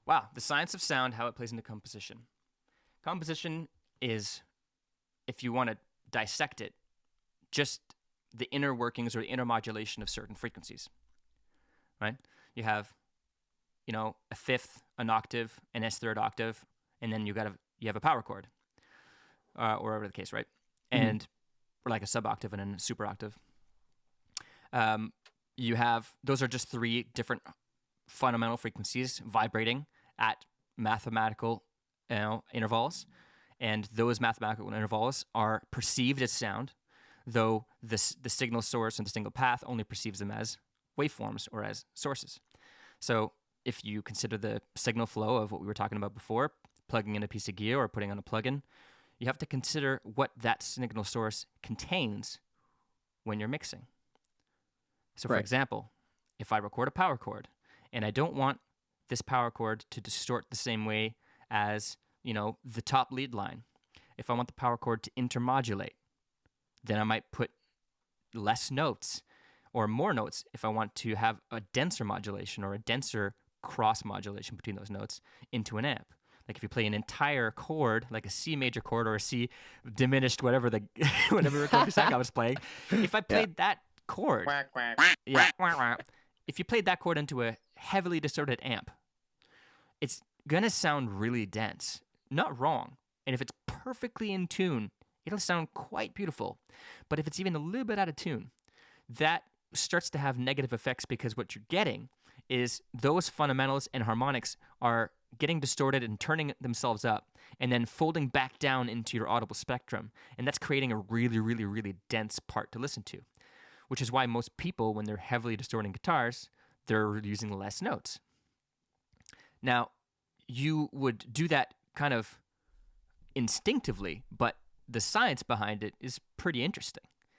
Wow, the science of sound, how it plays into composition. Composition is, if you want to dissect it, just the inner workings or the inner modulation of certain frequencies, right? You have, a fifth, an octave, an S3rd octave, and then you have a power chord, or whatever the case, right? And or like a sub-octave and a super octave. Those are just three different fundamental frequencies vibrating at mathematical intervals, and those mathematical intervals are perceived as sound, though the signal source and the signal path only perceives them as waveforms or as sources. So if you consider the signal flow of what we were talking about before, plugging in a piece of gear or putting on a plugin, you have to consider what that signal source contains when you're mixing. So, for example, if I record a power chord and I don't want this power chord to distort the same way as, the top lead line, if I want the power chord to intermodulate, then I might put less notes or more notes if I want to have a denser modulation or a denser cross modulation between those notes into an amp. Like if you play an entire chord, like a C major chord or a C diminished, whatever chord I was playing, if I played that chord, if you played that chord into a heavily distorted amp, it's gonna sound really dense. Not wrong. And if it's perfectly in tune, it'll sound quite beautiful. But if it's even a little bit out of tune, that starts to have negative effects, because what you're getting is those fundamentals and harmonics are getting distorted and turning themselves up and then folding back down into your audible spectrum. And that's creating a really, really, really dense part to listen to, which is why most people, when they're heavily distorting guitars, they're using less notes. Now, you would do that kind of instinctively, but the science behind it is pretty interesting.